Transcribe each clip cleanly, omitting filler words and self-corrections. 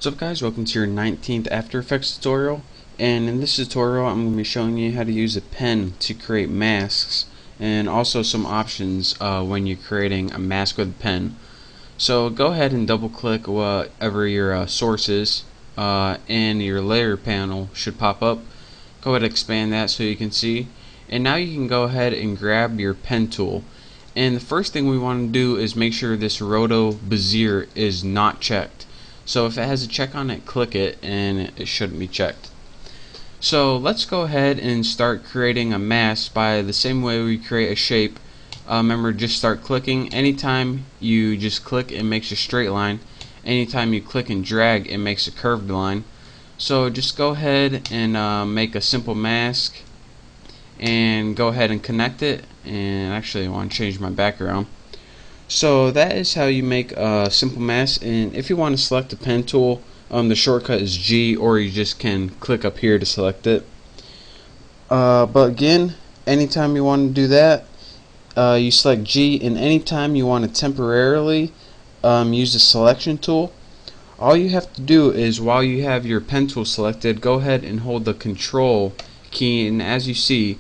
What's up guys, welcome to your 19th After Effects tutorial, and in this tutorial I'm going to be showing you how to use a pen to create masks and also some options when you're creating a mask with a pen. So go ahead and double click whatever your source is and your layer panel should pop up. Go ahead and expand that so you can see, and now you can go ahead and grab your pen tool. And the first thing we want to do is make sure this Roto Bezier is not checked. So if it has a check on it, click it, and it shouldn't be checked. So let's go ahead and start creating a mask by the same way we create a shape. Remember, just start clicking. Anytime you just click, it makes a straight line. Anytime you click and drag, it makes a curved line. So just go ahead and make a simple mask and go ahead and connect it. And actually I want to change my background. So that is how you make a simple mask, and if you want to select the pen tool, the shortcut is G, or you just can click up here to select it. But again, anytime you want to do that, you select G, and anytime you want to temporarily use the selection tool, all you have to do is, while you have your pen tool selected, go ahead and hold the control key, and as you see,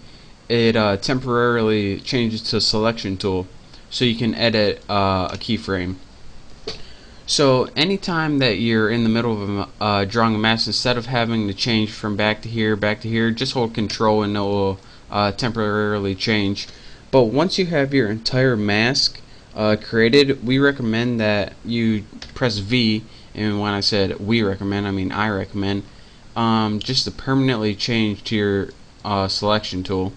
it temporarily changes to selection tool, so you can edit a keyframe. So anytime that you're in the middle of drawing a mask, instead of having to change from back to here, just hold control and it will temporarily change. But once you have your entire mask created, we recommend that you press V, and when I said we recommend, I mean I recommend, just to permanently change to your selection tool.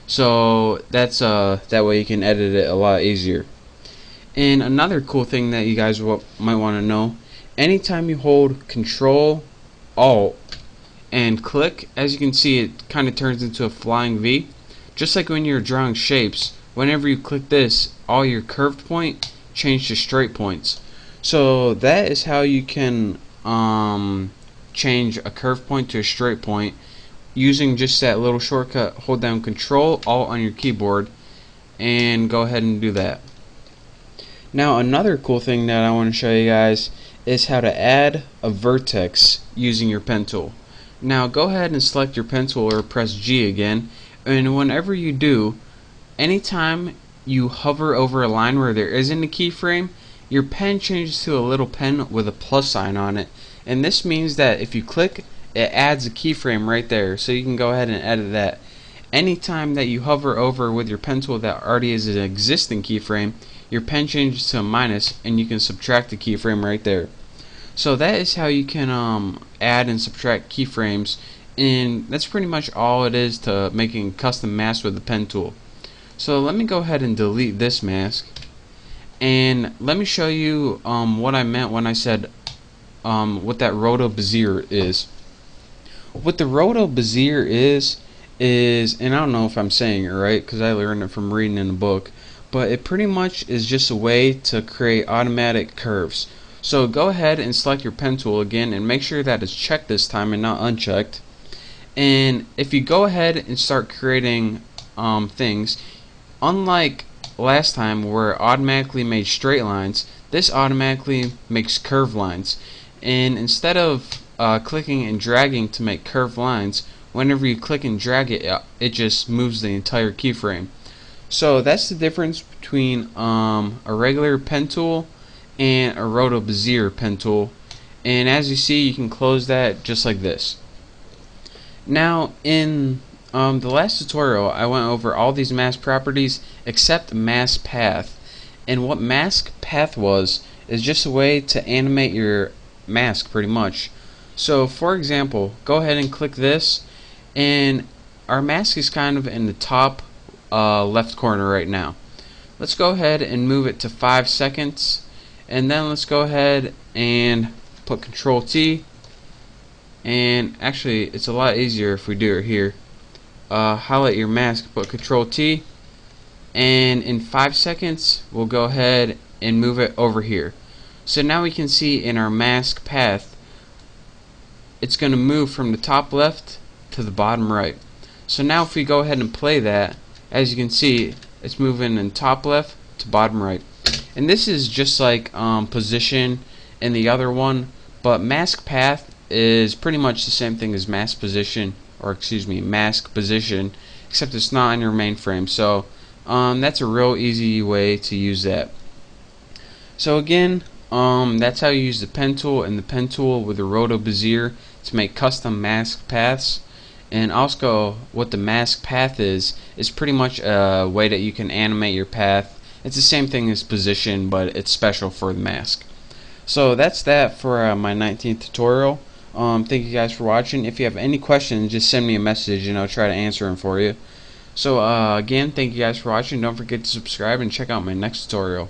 So that's that way you can edit it a lot easier. And another cool thing that you guys might want to know, anytime you hold Control Alt and click, as you can see, it kind of turns into a flying V. Just like when you're drawing shapes, whenever you click this, all your curved point change to straight points. So that is how you can change a curved point to a straight point using just that little shortcut. Hold down Control Alt on your keyboard and go ahead and do that. Now another cool thing that I want to show you guys is how to add a vertex using your pen tool. Now go ahead and select your pen tool or press G again, and whenever you do, anytime you hover over a line where there isn't a keyframe, your pen changes to a little pen with a plus sign on it, and this means that if you click, it adds a keyframe right there, so you can go ahead and edit that. Anytime that you hover over with your pen tool that already is an existing keyframe, your pen changes to a minus, and you can subtract the keyframe right there. So that is how you can add and subtract keyframes, and that's pretty much all it is to making a custom mask with the pen tool. So let me go ahead and delete this mask, and let me show you what I meant when I said what that Roto Bezier is. What the Roto Bezier is, and I don't know if I'm saying it right because I learned it from reading in a book, but it pretty much is just a way to create automatic curves. So go ahead and select your pen tool again and make sure that it's checked this time and not unchecked. And if you go ahead and start creating things, unlike last time where it automatically made straight lines, this automatically makes curved lines. And instead of clicking and dragging to make curved lines, whenever you click and drag it, it just moves the entire keyframe. So that's the difference between a regular pen tool and a Roto Bezier pen tool. And as you see, you can close that just like this. Now in the last tutorial, I went over all these mask properties except mask path. And what mask path was is just a way to animate your mask pretty much. So for example, go ahead and click this, and our mask is kind of in the top left corner right now. Let's go ahead and move it to 5 seconds, and then let's go ahead and put Control T, and actually it's a lot easier if we do it here. Highlight your mask, put Control T, and in 5 seconds we'll go ahead and move it over here. So now we can see in our mask path it's going to move from the top left to the bottom right. So now if we go ahead and play that, as you can see, it's moving in top left to bottom right. And this is just like position in the other one, But mask path is pretty much the same thing as mask position, or excuse me, mask position, except it's not on your mainframe. So that's a real easy way to use that. So again, that's how you use the pen tool and the pen tool with the Roto Bezier to make custom mask paths. And also, what the mask path is pretty much a way that you can animate your path. It's the same thing as position, but it's special for the mask. So that's that for my 19th tutorial. Thank you guys for watching. If you have any questions, just send me a message and I'll try to answer them for you. So again, thank you guys for watching. Don't forget to subscribe and check out my next tutorial.